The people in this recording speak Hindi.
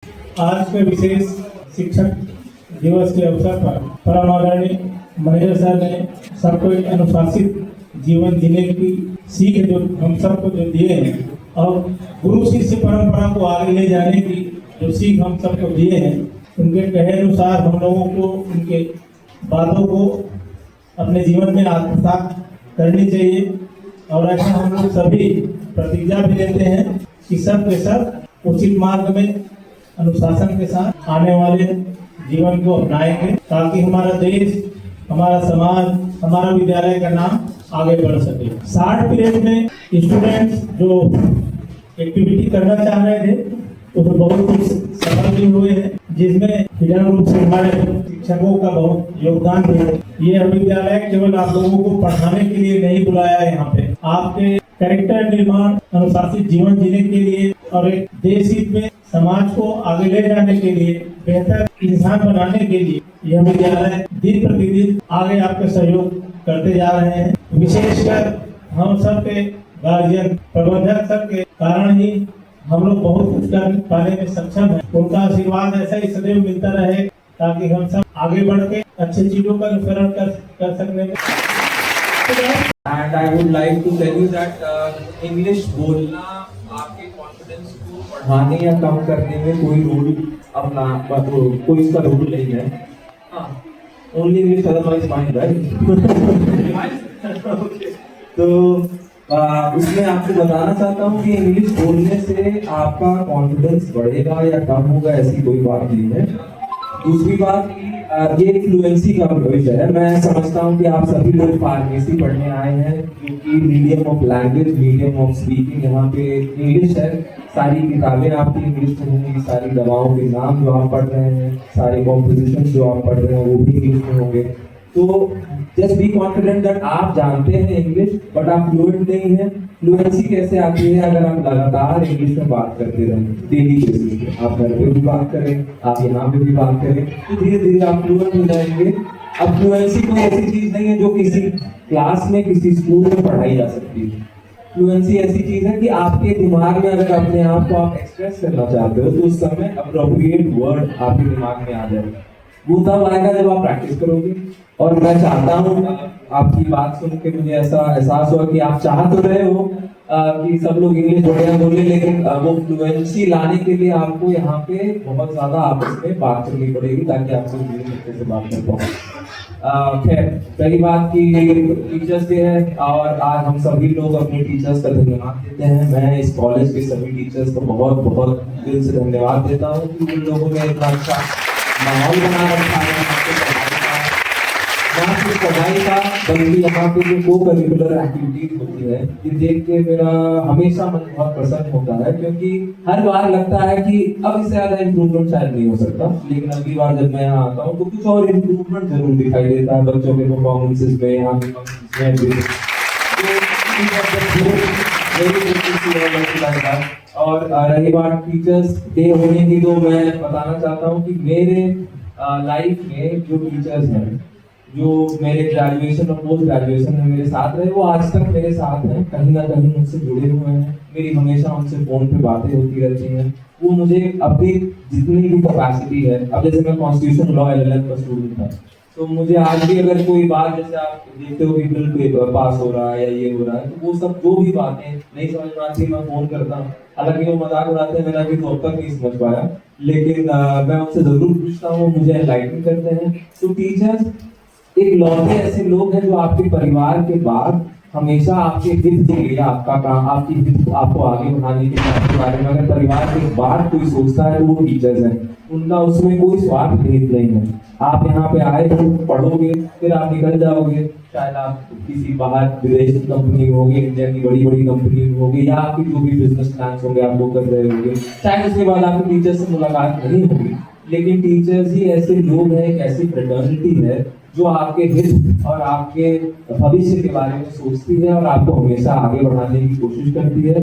आज के विशेष शिक्षक दिवस के अवसर पर परम आदरणीय मैनेजर सर ने सबको एक अनुशासित जीवन जीने की सीख जो हम सबको जो दिए हैं और गुरु शिष्य परंपरा को आगे ले जाने की जो सीख हम सबको दिए हैं, उनके कहे अनुसार हम लोगों को उनके बातों को अपने जीवन में आत्मसात करनी चाहिए। और ऐसा हम लोग सभी प्रतिज्ञा भी लेते हैं कि सब के सब उचित मार्ग में अनुशासन के साथ आने वाले जीवन को अपनाएंगे, ताकि हमारा देश, हमारा समाज, हमारा विद्यालय का नाम आगे बढ़ सके। 60 पीरियड में स्टूडेंट्स जो एक्टिविटी करना चाह रहे थे उसमें बहुत कुछ सफल भी हुए हैं, जिसमें विधान रूप से हमारे शिक्षकों का बहुत योगदान है। ये विद्यालय केवल आप लोगों को पढ़ाने के लिए नहीं बुलाया है, यहाँ पे आपके कैरेक्टर निर्माण, अनुशासित जीवन जीने के लिए और एक देश हित में समाज को आगे ले जाने के लिए, बेहतर इंसान बनाने के लिए यह विद्यालय दिन प्रतिदिन आगे आपके सहयोग करते जा रहे हैं। विशेषकर हम सब के गार्जियन, प्रबंधक सब के कारण ही हम लोग बहुत कुछ कर पाने में सक्षम हैं। उनका आशीर्वाद ऐसा ही सदैव मिलता रहे, ताकि हम सब आगे बढ़ के अच्छी चीजों का अनुसरण कर सकने में। And I would like to tell you that English बोलना आपके कॉन्फिडेंस को बढ़ाने या कम करने में कोई रोल अपना कोई इसका रोल नहीं है। हाँ, only English otherwise fine, right? तो उसमें आपको बताना चाहता हूँ कि इंग्लिश बोलने से आपका कॉन्फिडेंस बढ़ेगा या कम होगा, ऐसी कोई बात नहीं है। दूसरी बात कि ये फ्लुएंसी का विषय है। मैं समझता हूँ कि आप सभी लोग फार्मेसी पढ़ने आए हैं, जो कि medium of language, medium of speaking यहाँ पे इंग्लिश है। सारी किताबें आपकी इंग्लिश में होंगी, सारी दवाओं के नाम जो आप पढ़ रहे हैं, सारे कॉम्पोजिशन जो आप पढ़ रहे हैं वो भी इंग्लिश में होंगे। तो जस्ट बी कॉन्फिडेंट दैट आप जानते हैं इंग्लिश बट आप फ्लुएंट नहीं है। फ्लुएंसी कैसे आती है? अगर आप लगातार इंग्लिश में बात करते रहें डेली बेसिस पे, आप घर पे भी बात करें, आप यहाँ पे भी बात करें, तो धीरे धीरे आप फ्लुएंट हो जाएंगे। अब फ्लुएंसी कोई ऐसी चीज नहीं है जो किसी क्लास में, किसी स्कूल में पढ़ाई जा सकती है। फ्लुएंसी ऐसी चीज है कि आपके दिमाग में अगर अपने आप को आप एक्सप्रेस करना चाहते हो तो उस समय अप्रोप्रिएट वर्ड आपके दिमाग में आ जाएगा। वो तब आएगा जब आप प्रैक्टिस करोगे। और मैं चाहता हूँ, आपकी बात सुन के मुझे ऐसा एहसास हुआ कि आप चाह तो रहे हो कि सब लोग इंग्लिश बढ़िया बोले, लेकिन वो फ्लुएंसी लाने के लिए आपको यहाँ पे बहुत ज्यादा आपस में बात करनी पड़ेगी, ताकि आपको अच्छे से बात कर पाओ। खैर, पहली बात की टीचर्स डे है और आज हम सभी लोग अपने टीचर्स का धन्यवाद देते हैं। मैं इस कॉलेज के सभी टीचर्स को बहुत बहुत दिल से धन्यवाद देता हूँ कि उन लोगों ने इतना अच्छा माहौल बना रखा है, यहाँ की पढ़ाई का, बल्कि यहाँ पे जो को करिकुलर एक्टिविटीज होती है, ये देख के मेरा हमेशा मन बहुत प्रसन्न होता है, क्योंकि हर बार लगता है कि अब इससे ज्यादा इम्प्रूवमेंट शायद नहीं हो सकता, लेकिन अगली बार जब मैं यहाँ आता हूँ तो कुछ और इम्प्रूवमेंट जरूर दिखाई देता है बच्चों के परफॉर्मेंसेस में, यहाँ के और रही बात टीचर्स डे होने की, तो मैं बताना चाहता हूँ कि मेरे लाइफ में जो टीचर्स हैं, जो मेरे ग्रेजुएशन और पोस्ट ग्रेजुएशन में मेरे साथ रहे, वो आज तक मेरे साथ हैं, कहीं ना कहीं मुझसे जुड़े हुए हैं। मेरी हमेशा उनसे फोन पे बातें होती रहती हैं। वो मुझे अपनी जितनी भी कैपेसिटी है, अब जैसे मैं कॉन्स्टिट्यूशन लॉ LLM का स्टूडेंट था, तो मुझे आज भी अगर कोई बात, जैसे आप देखते हो कि बिल पेपर पास हो रहा है या ये हो रहा है, तो वो सब जो भी बातें नहीं समझ में आती मैं फोन करता हूँ। हालांकि वो मजाक उड़ाते हैं, मैंने अभी तो अब तक नहीं समझ पाया, लेकिन मैं उनसे जरूर पूछता हूँ, मुझे एनलाइटन करते हैं। तो टीचर्स एक लौटे ऐसे लोग हैं जो आपके परिवार के बाद हमेशा आपके हित के लिए, आपका काम, आपकी हित, आपको आगे बढ़ाने के बारे में अगर परिवार के बाद कोई सोचता है तो वो टीचर्स हैं। उनका उसमें कोई स्वार्थ भेद नहीं है। आप यहाँ पे आए हो, पढ़ोगे, फिर आप निकल जाओगे, शायद आप किसी बाहर विदेशी कंपनी में होगी, इंडिया की बड़ी बड़ी कंपनी में होगी, या आपके जो भी बिजनेस प्लान होंगे आप वो कर रहे होंगे, शायद उसके बाद आपकी टीचर्स से मुलाकात नहीं होगी, लेकिन टीचर्स ही ऐसे लोग हैं, एक ऐसी फ्रेटर्निटी है जो आपके हित और आपके भविष्य के बारे में सोचती है और आपको हमेशा आगे बढ़ाने की कोशिश करती है।